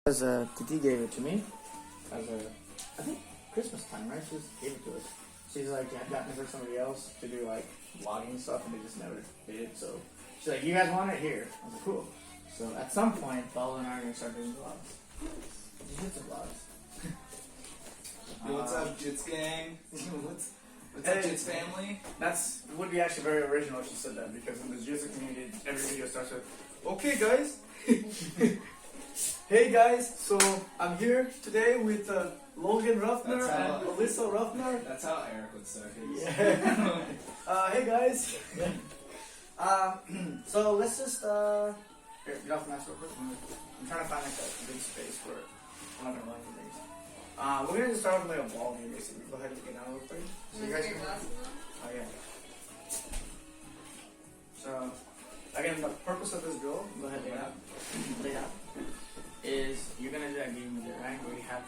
As Titi gave it to me as I think Christmas time, right? She just gave it to us. She's like, I've gotten it for somebody else to do like vlogging stuff, and they just never did. So she's like, you guys want it here? I was like, cool. So at some point, Paula and I are gonna start doing vlogs. Jiu-jitsu vlogs. Yo, what's up, Jits gang? what's Hey. up, Jits family? That's would be actually very original if she said that, because in the jiu-jitsu community, every video starts with, okay guys. Hey guys, so I'm here today with Logan Ruffner That's how- and Alyssa Ruffner. That's how Eric would start his. Yeah. Hey guys. So let's just here, get off the mask real quick. I'm trying to find like a big space where I'm not gonna run into things. We're gonna just start off with like a ball game basically. Go ahead and get down real quick. So you guys can. Oh yeah. So again, the purpose of this drill, go ahead and lay out, is you're gonna do that game with it, right? Where you have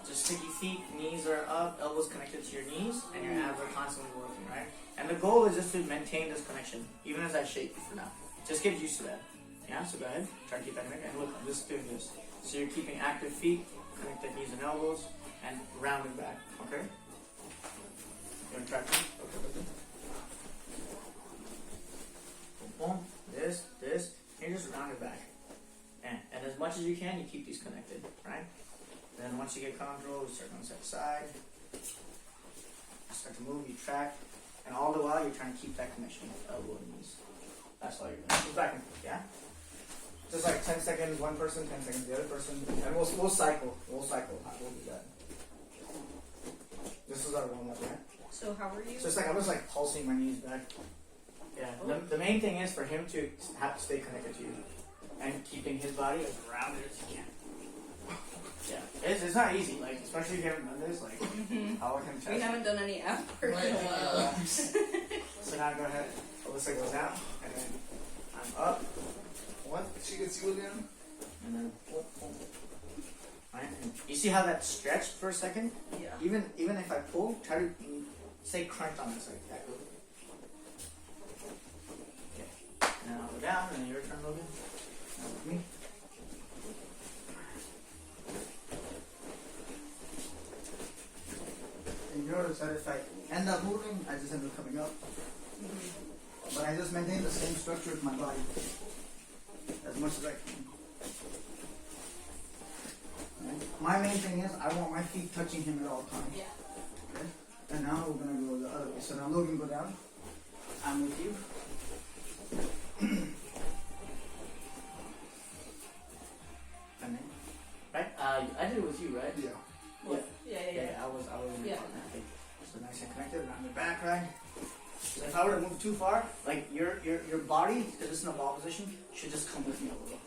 just sticky feet, knees are up, elbows connected to your knees, and your abs are constantly working, right? And the goal is just to maintain this connection, even as I shake for now. Just get used to that. Yeah, so go ahead, try to keep that connected. And look, I'm just doing this. So you're keeping active feet, connected knees and elbows, and rounded back, okay? You wanna try to? Okay. Boom, this, and you just round it back. And as much as you can, you keep these connected, right? Then once you get comfortable, you start going side to side. You start to move, you track, and all the while you're trying to keep that connection with elbow and knees. That's all you're doing. Just back and forth, yeah? Just like 10 seconds one person, 10 seconds the other person, and we'll cycle. We'll do that. This is our warm up, right? So how are you? So it's like I'm just like pulsing my knees back. Yeah. The main thing is for him to have to stay connected to you and keeping his body as rounded as he can. Yeah, it's not easy. Like especially if you haven't done this. Like how can We haven't done any ab work in a while. So now go ahead. Alyssa goes down, and then I'm up. What? She gets you again? And then right. And you see how that stretched for a second? Yeah. Even if I pull, try to stay crunch on this like that. Okay. Now I'll go down, and then your turn, Logan. Now with me. And you notice that if I end up moving, I just end up coming up. But I just maintain the same structure with my body as much as I can. Right. My main thing is I want my feet touching him at all times. Yeah. Okay? And now we're gonna go the other way. So now Logan, go down. I'm with you. And then, right? I did it with you, right? Yeah. Yeah. I was in Yeah. front. Okay. So nice and connected around the back, right? So if I were to move too far, like your body, because it's in a ball position, should just come with me a little.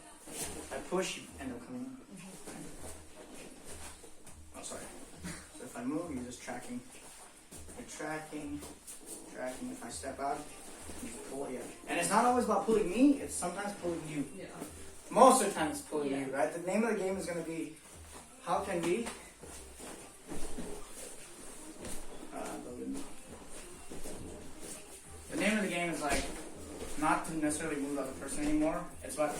I push, you end up coming in. Oh, sorry. So if I move, you're just tracking. You're tracking. If I step out, you pull, yeah. And it's not always about pulling me, it's sometimes pulling you. Yeah. Most of the time it's pulling Yeah. you, right? The name of the game is going to be, how can we... The name of the game is like not to necessarily move the other person anymore. It's about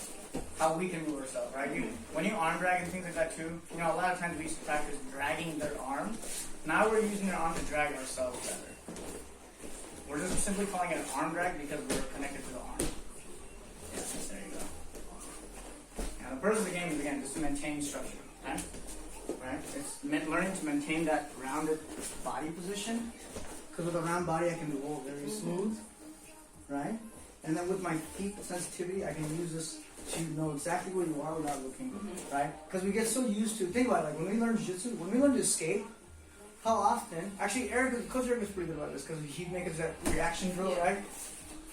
how we can move ourselves, right? When you arm drag and things like that too, you know, a lot of times we used to practice dragging their arm. Now we're using their arm to drag ourselves better. We're just simply calling it an arm drag because we're connected to the arm. Yes, there you go. Now the purpose of the game is again just to maintain structure, right? Right? It's learning to maintain that rounded body position. Because with a round body, I can roll very smooth, right? And then with my feet sensitivity, I can use this to know exactly where you are without looking, right? Because we get so used to, think about it, like when we learn jiu-jitsu, when we learn to skate, how often, actually Coach Eric is pretty good about this because he'd make us that reaction drill, right?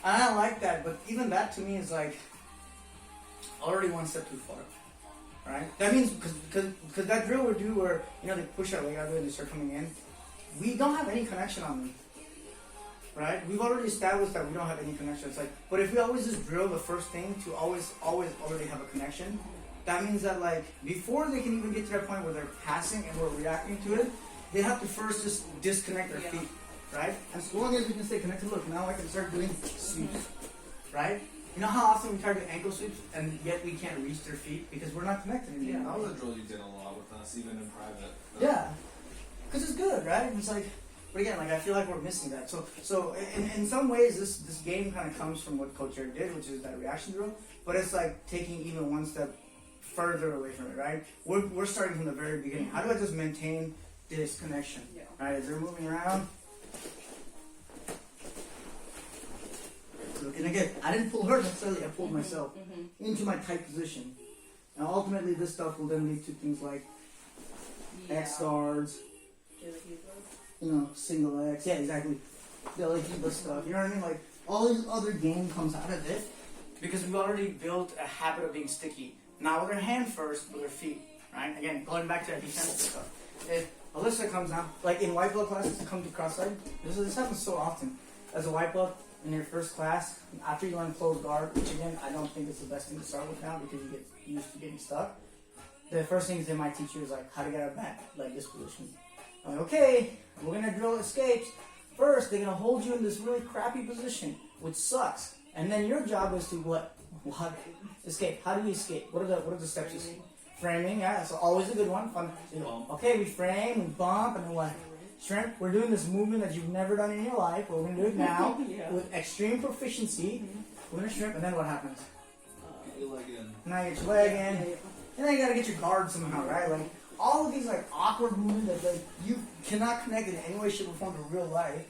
And I like that, but even that to me is like already one step too far, right? That means, because that drill we do where, you know, they push our leg out of it and they start coming in, we don't have any connection on them, right? We've already established that we don't have any connection. It's like, but if we always just drill the first thing to always already have a connection, that means that like before they can even get to that point where they're passing and we're reacting to it, they have to first just disconnect their feet, right? As long as we can stay connected, look, now I can start doing sweeps, right? You know how often we try to do ankle sweeps and yet we can't reach their feet because we're not connected anymore. That was a drill you did a lot with us, even in private. Yeah, because it's good, right? It's like, but again, like I feel like we're missing that. So in some ways, this game kind of comes from what Coach Eric did, which is that reaction drill. But it's like taking even one step further away from it, right? We're starting from the very beginning. How do I just maintain this connection? Yeah. Right? As they're moving around. So, and again, I didn't pull her necessarily. I pulled myself into my tight position. And ultimately, this stuff will then lead to things like X guards. Single X. Yeah, exactly. The Lahiba stuff. You know what I mean? Like, all this other game comes out of it because we've already built a habit of being sticky. Not with her hand first, with her feet. Right? Again, going back to that defensive stuff. If Alyssa comes down, like in white belt classes, to come to cross-side, this happens so often. As a white belt, in your first class, after you learn closed guard, which again, I don't think is the best thing to start with now because you get used to getting stuck. The first things they might teach you is like how to get out of back, like this position. I'm like, okay, we're gonna drill escapes. First, they're gonna hold you in this really crappy position, which sucks. And then your job is to what? Escape. How do you escape? What are the steps? Framing, yeah, that's always a good one. Fun. Okay, we frame, we bump, and then what? Shrimp. We're doing this movement that you've never done in your life. We're gonna do it now with extreme proficiency. We're gonna shrimp, and then what happens? Your leg in. Now you get your leg in, and then you gotta get your guard somehow, right? Like all of these like awkward movements that like you cannot connect in any way, shape, or form to real life,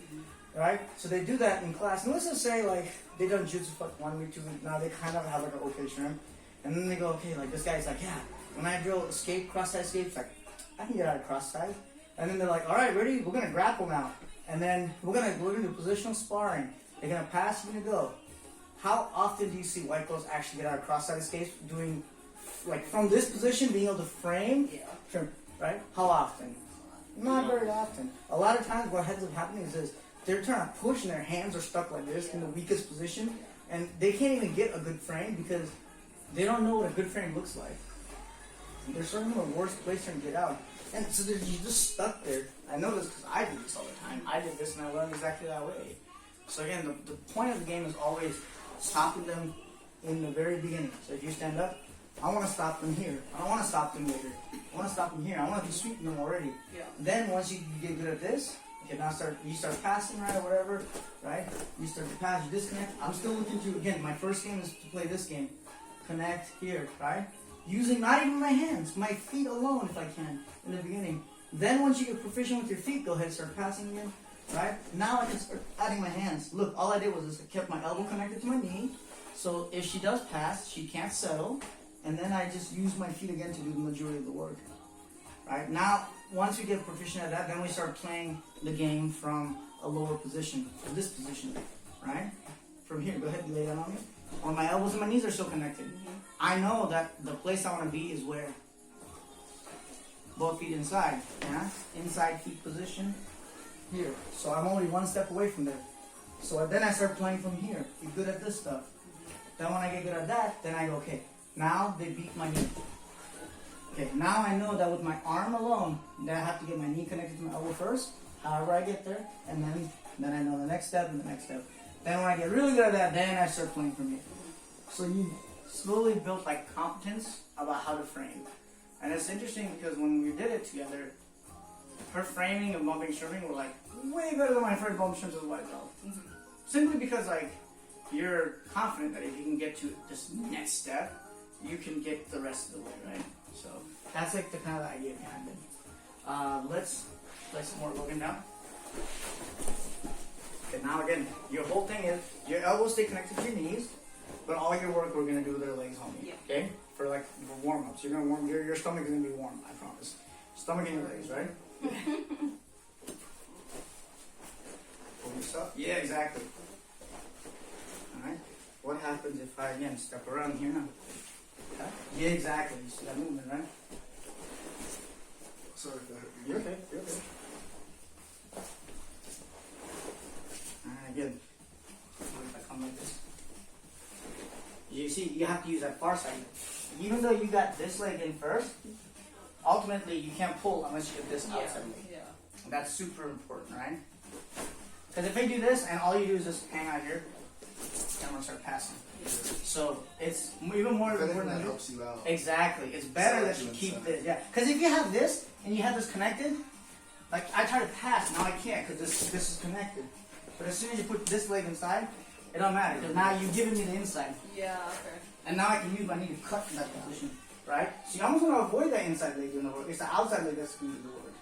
right? So they do that in class. And let's just say like they done jutsu for like 1 week, 2 weeks. Now they kind of have like an okay shrimp, and then they go, okay, like this guy's like, yeah, when I drill escape, cross-side escapes, like I can get out of cross-side. And then they're like, all right, ready? We're gonna grapple now, and then we're gonna do positional sparring. They're gonna pass, you're gonna go. How often do you see white belts actually get out of cross-side escapes doing, like from this position, being able to frame? Yeah. Right? How often? Not very often. A lot of times, what ends up happening is this: they're trying to push, and their hands are stuck like this in the weakest position, and they can't even get a good frame because they don't know what a good frame looks like. They're sort of in the worst place to get out. And so you're just stuck there. I know this because I do this all the time. I did this and I learned exactly that way. So again, the point of the game is always stopping them in the very beginning. So if you stand up, I want to stop them here. I don't want to stop them later. I want to stop them here. I want to be sweeping them already. Yeah. Then once you get good at this, okay, now you start passing, right, or whatever, right? You start to pass, you disconnect. I'm still looking to, again, my first game is to play this game. Connect here, right? Using not even my hands, my feet alone if I can in the beginning. Then once you get proficient with your feet, go ahead and start passing again, right? Now I can start adding my hands. Look, all I did was just I kept my elbow connected to my knee. So if she does pass, she can't settle. And then I just use my feet again to do the majority of the work, right? Now, once we get proficient at that, then we start playing the game from a lower position, from this position, right? From here, go ahead and lay that on me. When my elbows and my knees are still connected. I know that the place I want to be is where? Both feet inside, yeah? Inside feet position, here. So I'm only one step away from there. So then I start playing from here. Get good at this stuff. Then when I get good at that, then I go, okay, now they beat my knee. Okay, now I know that with my arm alone, that I have to get my knee connected to my elbow first, however I get there, and then I know the next step and the next step. Then when I get really good at that, then I start playing from here. So you slowly built like competence about how to frame. And it's interesting because when we did it together, her framing and bumping shrimping were like way better than my first bump shrimps as a white belt. Simply because like you're confident that if you can get to this next step, you can get the rest of the way, right? So that's like the kind of idea behind it. Let's play some more Logan now. Okay, now again, your whole thing is your elbows stay connected to your knees, but all your work we're gonna do with our legs, homie. Yeah. Okay? For warm ups. You're gonna warm your stomach is gonna be warm, I promise. Stomach and your legs, right? Pull this up. Yeah, exactly. Alright. What happens if I again step around here now? Okay. Yeah, exactly. You see that movement, right? Sorry if that hurt you. You're okay. You're okay. Alright, again. What if I come like this? You see, you have to use that far side. Even though you got this leg in first, ultimately you can't pull unless you get this outside leg. Yeah. That's super important, right? Because if I do this and all you do is just hang out here, then I'm going to start passing. So it's even more If anything, important that than helps you out. Exactly. It's better So that you doing keep stuff. this. Yeah. Because if you have this and you have this connected, like I try to pass, now I can't because this is connected. But as soon as you put this leg inside, it don't matter because now you've given me the inside. Yeah, okay. And now I can use my knee to cut in that position. Right? So you almost want to avoid that inside leg doing the work. It's the outside leg that's going to do the work.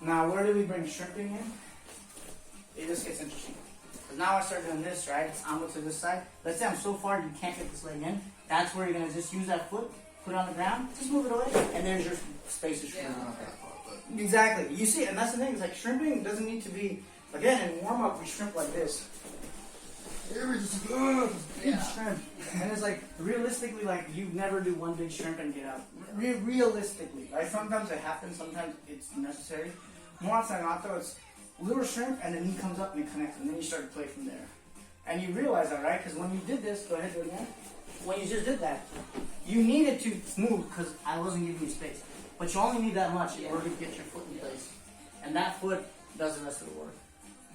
Now, where do we bring shrimping in? It just gets interesting. Because now I start doing this, right? It's almost to this side. Let's say I'm so far you can't get this leg in. That's where you're going to just use that foot, put it on the ground, just move it away, and there's your space to shrimp. Yeah. Not that far, but Exactly. You see, and that's the thing, is like shrimping doesn't need to be, again, in warm up, we shrimp like this. Here we just big Yeah. shrimp. And it's like, realistically, like, you never do one big shrimp and get out. Realistically. Right? Sometimes it happens, sometimes it's necessary. More often than not, though, it's little shrimp, and the knee comes up and it connects, and then you start to play from there. And you realize that, right? Because when you did this, go ahead, do it again. When you just did that, you needed to move because I wasn't giving you space. But you only need that much in order to get your foot in place. And that foot does the rest of the work.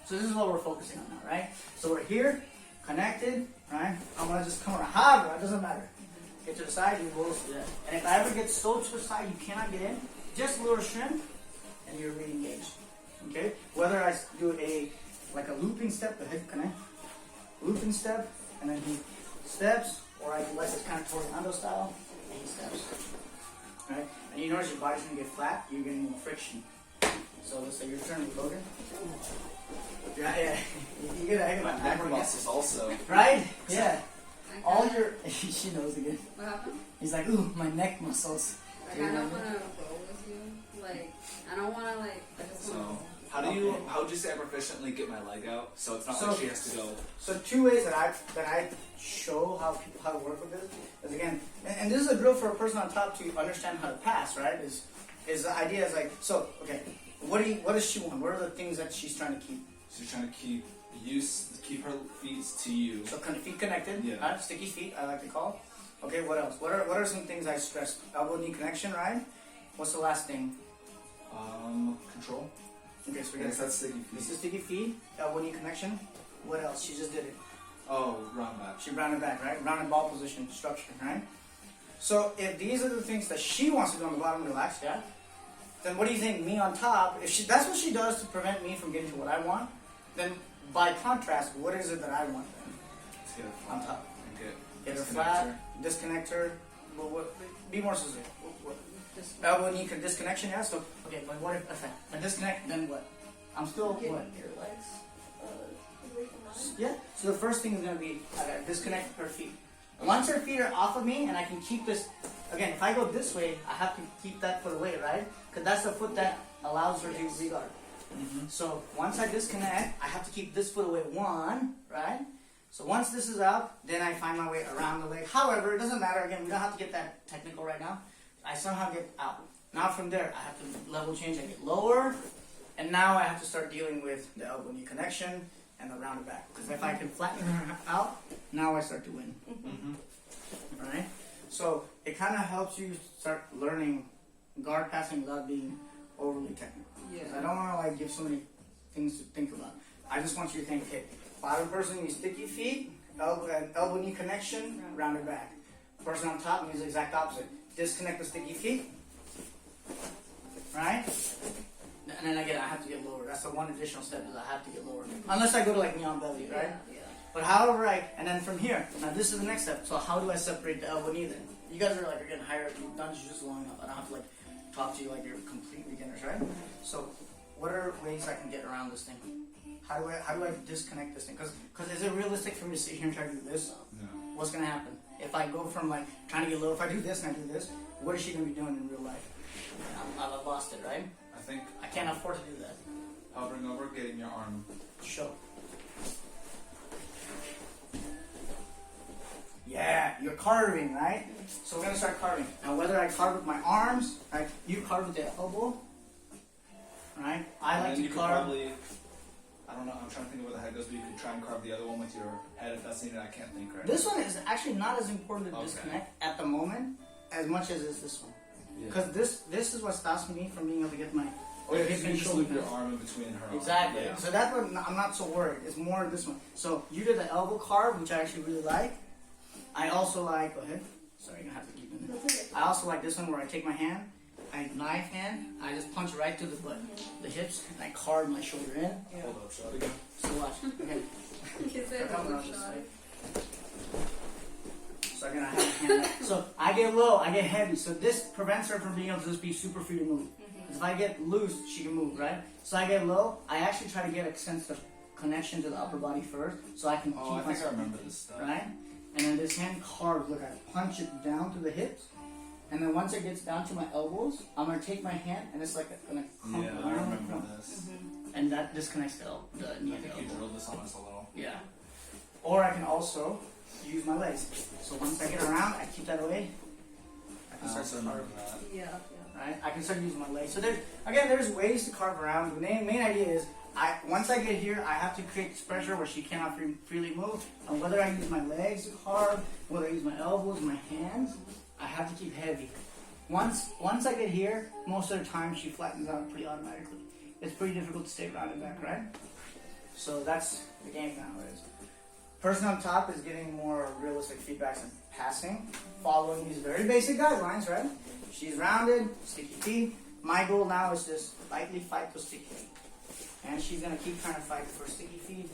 So this is what we're focusing on now, right? So we're here, connected, right? I'm gonna just come around. However, it doesn't matter. Get to the side, you go to that. And if I ever get so to the side you cannot get in, just a little shrimp, and you're re-engaged. Okay? Whether I do like a looping step, the head connect, looping step, and then he steps, or I do like this kind of tornado style, and he steps. Right? And you notice your body's gonna get flat, you're getting more friction. So let's say your turn with Logan. Yeah. You get a heck of my a neck back muscles also. right? Yeah. I All kinda- your she knows again. What happened? He's like, ooh, my neck muscles. I kind of want to go with you. Like, I don't want to, like, I just So want how would you say I proficiently get my leg out? So it's not So- like she has to go. So two ways that I show how people how to work with this is again, and this is a drill for a person on top to understand how to pass, right? Is the idea is like, so okay, what does she want? What are the things that she's trying to keep? She's trying to keep her feet to you. So kind of feet connected, Yeah. right? Sticky feet, I like to call. Okay, what else? What are some things I stressed? Elbow knee connection, right? What's the last thing? Control. Okay, so we I got guess that's sticky this feet. is sticky feet, elbow knee connection. What else? She just did it. Oh, round back. She rounded back, right? Rounded ball position structure, right? So if these are the things that she wants to do on the bottom, relax, yeah. Then what do you think? Me on top? If that's what she does to prevent me from getting to what I want, then by contrast, what is it that I want then? Let's get her On flat. top. And Get her disconnect flat, disconnect her. Be more specific. Just Elbow knee disconnection, yeah. So okay, but what if I disconnect? Then what? I'm still get what? your legs away from mine. Yeah. So the first thing is gonna be I gotta disconnect her feet. Once her feet are off of me, and I can keep this. Again, if I go this way, I have to keep that foot away, right? Because that's the foot that allows her to regard. So once I disconnect, I have to keep this foot away. One, right? So once this is out, then I find my way around the leg. However, it doesn't matter. Again, we don't have to get that technical right now. I somehow get out. Now from there, I have to level change. I get lower, and now I have to start dealing with the elbow knee connection and the rounded back. Because if I can flatten her out, now I start to win. Right? So it kind of helps you start learning guard passing without being overly technical. Yeah. I don't want to like give so many things to think about. I just want you to think, okay, bottom person needs sticky feet, elbow knee connection, rounded back. Person on top needs the exact opposite. Disconnect the sticky feet, right? And then I have to get lower. That's the one additional step is I have to get lower. Unless I go to like knee on belly, right? Yeah. But however and then from here, now this is the next step. So how do I separate the elbow knee then? You guys are like, you're getting higher, you've done just long enough. I don't have to like talk to you like you're complete beginners, right? So what are ways I can get around this thing? How do I disconnect this thing? Because is it realistic for me to sit here and try to do this? No. What's gonna happen? If I go from like trying to get low, if I do this and I do this, what is she gonna be doing in real life? I've lost it, right? I think I can't afford to do that. hovering over, getting your arm. Show. Yeah, you're carving, right? So we're gonna start carving. Now whether I carve with my arms, right? You carve with the elbow, right? I And like then to you could carve. probably, I don't know, I'm trying to think of where the head goes, but you could try and carve the other one with your head if that's needed. I can't think right This one is actually not as important to Okay. disconnect at the moment as much as is this one. Yeah. Because this is what stops me from being able to get my Or you hip can and just shoulder loop your pass. arm in between her. Exactly. Yeah. So that's what I'm not so worried. It's more this one. So you did the elbow carve, which I actually really like. I also like, go ahead. Sorry, I have to keep it in there. I also like this one where I take my hand, I knife hand, I just punch right through the butt, the hips, and I carve my shoulder in. Hold up, shot again. So watch. Okay. You said Come one around this shot. way. So again, I have a hand. So I get low, I get heavy. So this prevents her from being able to just be super free to move. Because if I get loose, she can move, right? So I get low. I actually try to get a sense of connection to the upper body first, so I can Oh, I keep think I myself, remember this stuff. right? And then this hand carves. Look, I punch it down to the hips, and then once it gets down to my elbows, I'm gonna take my hand, and it's like gonna come Yeah, I around, remember this. and that disconnects the knee I and the think you elbow. drilled this on us a little. Yeah. Or I can also use my legs. So once I get around, I keep that away. I can I start also to remember carve, that. Yeah. right? I can start using my legs. So there's ways to carve around. The main idea is, once I get here, I have to create this pressure where she cannot freely move. And whether I use my legs to carve, whether I use my elbows, my hands, I have to keep heavy. Once I get here, most of the time she flattens out pretty automatically. It's pretty difficult to stay rounded back, right? So that's the game nowadays. Person on top is getting more realistic feedbacks and passing, following these very basic guidelines, right? She's rounded, sticky feet. My goal now is just lightly fight those sticky feet. And she's gonna keep trying to fight for sticky feet.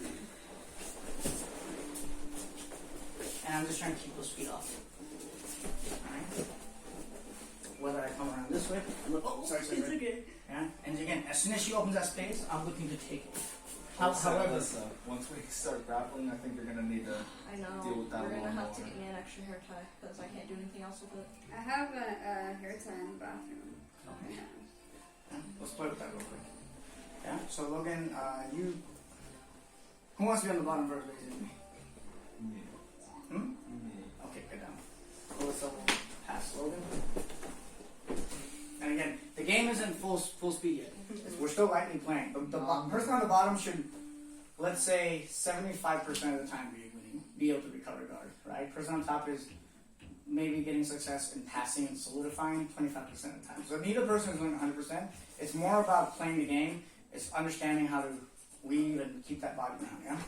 And I'm just trying to keep those feet off. Alright? Whether I come around this way, sorry. okay. Yeah? And again, as soon as she opens that space, I'm looking to take it. However, However, once we start grappling, I think you're gonna need to. I know. Deal with that We're gonna a have to little get me an extra hair tie because I can't do anything else with it. I have a hair tie in the bathroom. Okay. Yeah, let's play with that real quick. Yeah. So Logan, you. Who wants to be on the bottom first, basically? Me. Hmm. Me. Okay, get down. Melissa will pass Logan. And again, the game isn't full speed yet. We're still lightly playing. The person on the bottom should, let's say, 75% of the time be able to recover guard, right? Person on top is maybe getting success in passing and solidifying 25% of the time. So neither person is doing 100%. It's more about playing the game. It's understanding how to weave and keep that body down, yeah?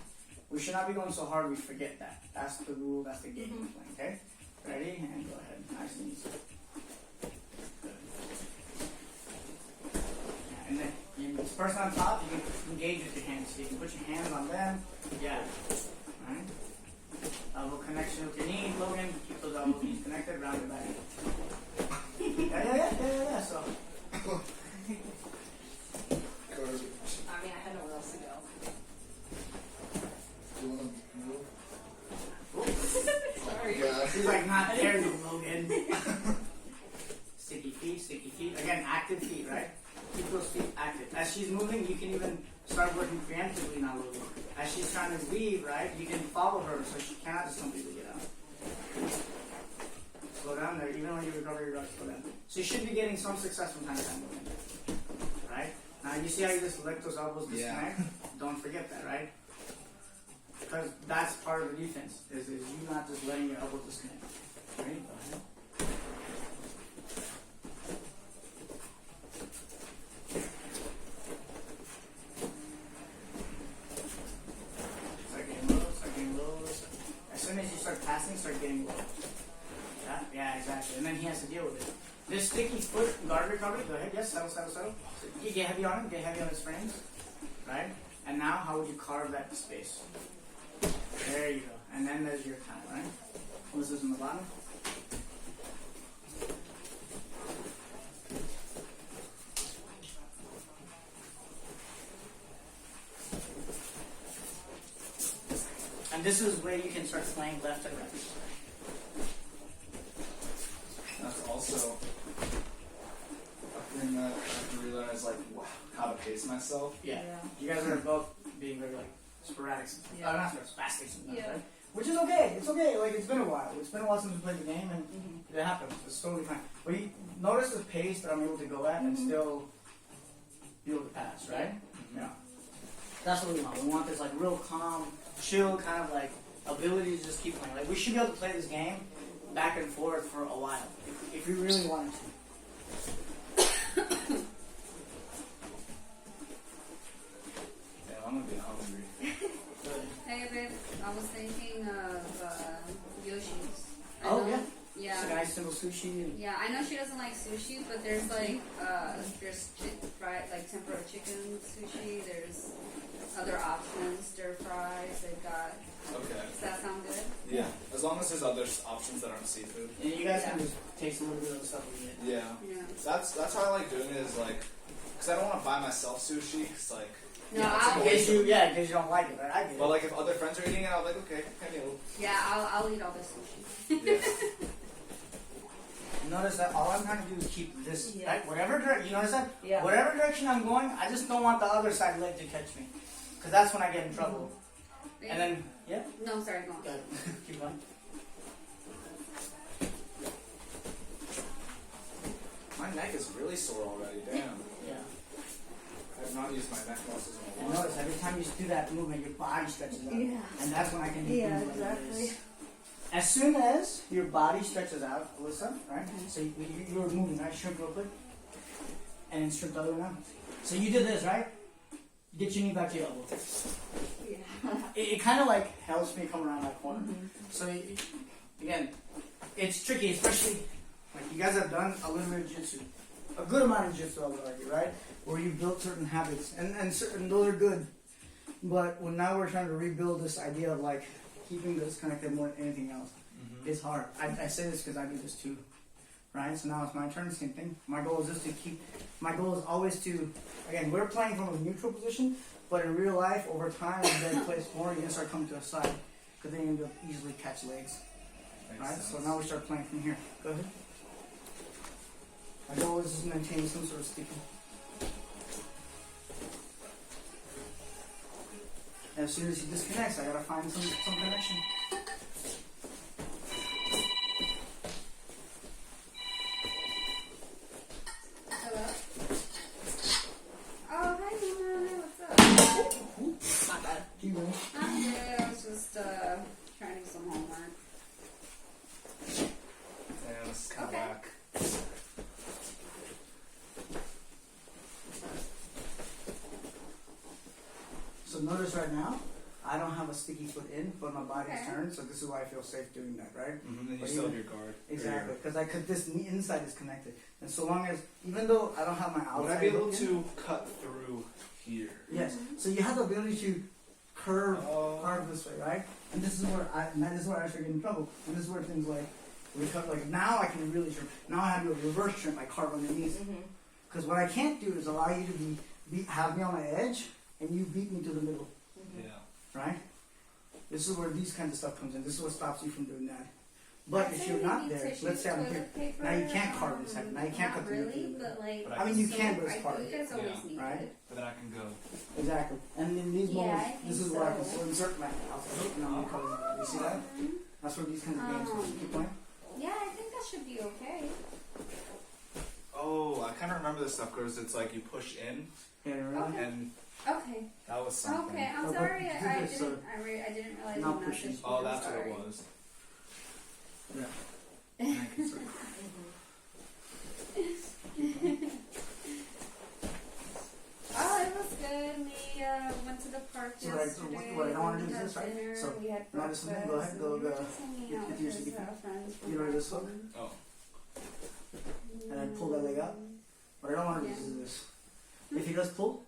We should not be going so hard we forget that. That's the rule, that's the game we're playing, okay? Ready? And go ahead. Nice and easy. Good. Yeah, and then this person on top, you can engage with your hands. So you can put your hands on them. Yeah. Alright? Elbow connection with your knee, Logan. Keep those elbow knees connected, round your back. Yeah. So. I mean, I had nowhere else to go. Do you want to move? Sorry. Yeah. She's like, not there, you Logan. Sticky feet. Again, active feet, right? Keep those feet active. As she's moving, you can even start working preemptively now, Logan. As she's trying to weave, right, you can follow her so she cannot just completely get out. Slow down there, even when you recover your guard, slow down. So you should be getting some success from time to time, Logan. Right? Now you see how you just let those elbows disconnect? Don't forget that, right? Because that's part of the defense, is you not just letting your elbows disconnect. Ready? Go ahead. Start getting low. As soon as you start passing, start getting low. Yeah, exactly. And then he has to deal with it. This sticky foot guard recovery, go ahead, yes, settle. You get heavy on him, get heavy on his frames. Right? And now, how would you carve that space? There you go. And then there's your time, right? What's this in the bottom? And this is where you can start playing left and right. That's also a thing that I have to realize, like, how to pace myself. Yeah. You guys are both being very like sporadic sometimes. Yeah. Not spastic sometimes, Yeah. right? Which is okay. It's okay. Like it's been a while. It's been a while since we played the game, and it happens. It's totally fine. But you notice the pace that I'm able to go at and still be able to pass, right? Yeah. That's what we want. We want this like real calm, chill kind of like ability to just keep playing. Like we should be able to play this game back and forth for a while if we really wanted to. Yeah, I'm gonna be hungry. Hey, babe, I was thinking of Yoshi's. sushi. And Yeah, I know she doesn't like sushi, but there's like fried like tempura chicken sushi. There's other options, stir fries. They've got. Okay. Does that sound good? Yeah. As long as there's other options that aren't seafood. and you guys can just taste a little bit of the stuff we get. Yeah. Yeah. That's how I like doing it. Is like, cause I don't want to buy myself sushi. Cause like. No, yeah, it's I'll a In waste case you, of- yeah, in case you don't like it, right? I get it. But like if other friends are eating it, I'll be like, okay, have me a little. Yeah, I'll eat all the sushi. Yeah. Notice that all I'm trying to do is keep this, Yeah. right? Whatever direction, you notice that? Yeah. Whatever direction I'm going, I just don't want the other side leg to catch me. Because that's when I get in trouble. And then, yeah, No, I'm sorry, go on. go ahead. Keep going. My neck is really sore already. Damn. Yeah. I have not used my neck muscles in a And while. notice every time you do that movement, your body stretches out. Yeah. And that's when I can do Yeah, things like exactly. this. As soon as your body stretches out, Alyssa, right? So you were moving, right? Shrink real quick. And then shrink the other one out. So you did this, right? Get your knee back to your elbow. Yeah. It kind of like helps me come around that corner. So again, it's tricky, especially like you guys have done a little bit of jiu-jitsu, a good amount of jiu-jitsu, I would argue, right? Where you built certain habits, and certain those are good. But when now we're trying to rebuild this idea of like keeping this connected more than anything else, it's hard. I say this because I do this too, right? So now it's my turn, same thing. My goal is just to keep. My goal is always to, again, we're playing from a neutral position, but in real life, over time, as you guys play more, you're gonna start coming to a side because then you're gonna be able to easily catch legs, Makes right? sense. So now we start playing from here. Go ahead. My goal is just to maintain some sort of sticky. As soon as he disconnects, I gotta find some connection. Hello? Oh, hi, Mama. What's up? Not bad. Keep going. I'm good. I was just trying to do some homework. Yeah, this is kind of Okay. whack. So notice right now, I don't have a sticky foot in, but my body's Okay. turned, so this is why I feel safe doing that, right? Then you But still have even- your guard. Exactly, because this inside is connected, and so long as, even though I don't have my outside, Would I be able hook in- to cut through here? Yes. So you have the ability to curve Oh. this way, right? And this is where I start getting in trouble. And this is where things like we cut, like now I can really trim. Now I have to do a reverse trim, like carve underneath. Because what I can't do is allow you to have me on my edge and you beat me to the middle, Yeah. right? This is where these kinds of stuff comes in. This is what stops you from doing that. But if you're not there, let's say I'm here. Now you can't carve this side. Now you can't cut the really, middle. but like. But I mean, you so can, but it's I part of think it. it's always Yeah. needed. Right? But then I can go. Exactly. And in these Yeah, moments, I think this is where I can so. still insert my outside hook and I'm covering it. You see that? That's where these kinds of games keep playing. Yeah, I think that should be okay. Oh, I kind of remember this stuff because it's like you push in, Yeah, really? Okay. and Okay. that was something. Okay, I'm Oh, but sorry. do I this, didn't. I didn't realize not you pushing. messaged me. Oh, I'm that's what sorry. it was. Yeah. Oh, it was good. We went to the park So, right, so yesterday. what I don't wanna do we is had this, right? dinner, So, we had now this breakfast. one, go ahead, go, and we were go. just hanging Get out your with sticky his friends from You know this back hook? home. Oh. And then pull that leg out. What I don't want to do is this. If he does pull,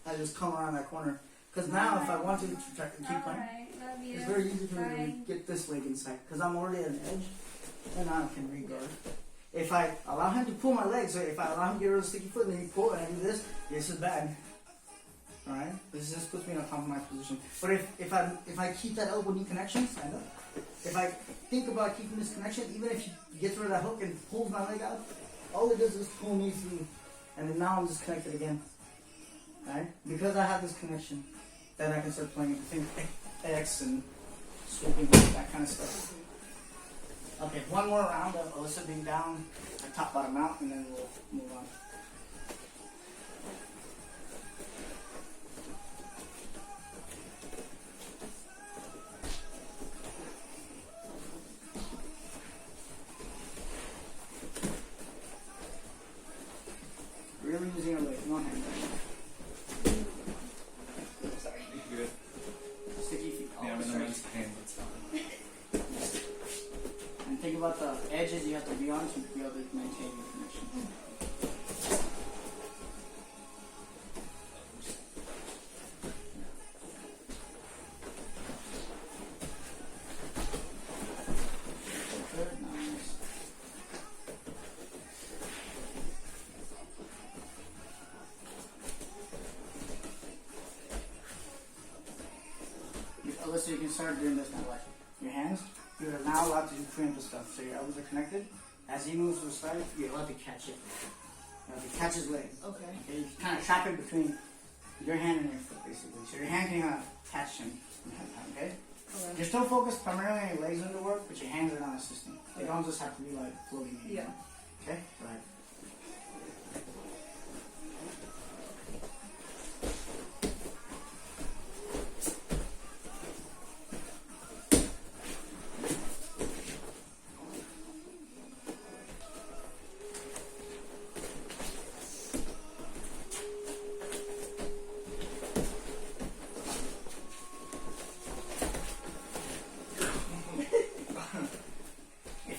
I just come around that corner. Because now, if I want to try to keep playing, Alright, love you. it's very easy for me Bye. to get this leg inside. Because I'm already at an edge, and now I can regard. If I allow him to pull my leg, so if I allow him to get rid of the sticky foot and then he pull and I do this is bad. Alright? This just puts me in a compromised position. But if I keep that elbow knee connection, stand up. If I think about keeping this connection, even if he gets rid of that hook and pulls my leg out, all it does is pull me through. And then now I'm just connected again. Alright? Because I have this connection, then I can start playing things X and swooping, that kind of stuff. Okay, one more round of Alyssa being down, top bottom out, and then we'll move on. Really using her leg, no hand. Sorry. You good? Sticky feet. Yeah, I'm in always immense stretch. pain, but it's fine. And think about the edges so you can start doing this now. Like your hands, you're now allowed to do preemptive stuff. So your elbows are connected. As he moves to the side, you're allowed to catch it. You're allowed to catch his leg. Okay. Okay, you kind of trap it between your hand and your foot, basically. So your hand can catch him from time to time. Okay. Okay. You're still focused primarily on your legs under work, but your hands are not assisting. They don't just have to be like floating. Yeah. Okay. Right.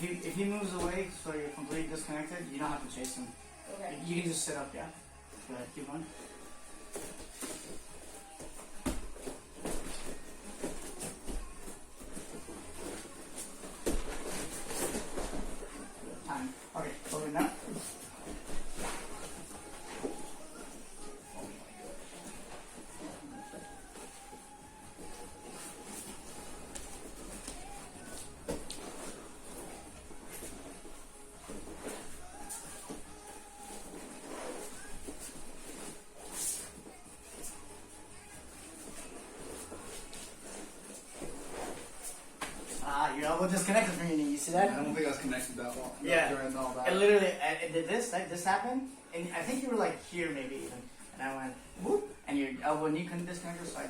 If he moves away, so you're completely disconnected, you don't have to chase him. Okay. You can just sit up, yeah? Go ahead, keep going. Time. Okay, moving now. Your elbow disconnected from your knee. You see that? I don't think I was connected that well. Yeah. During all that. It literally, did this happen? And I think you were like here maybe even. And I went, whoop, and your elbow and knee couldn't disconnect, so I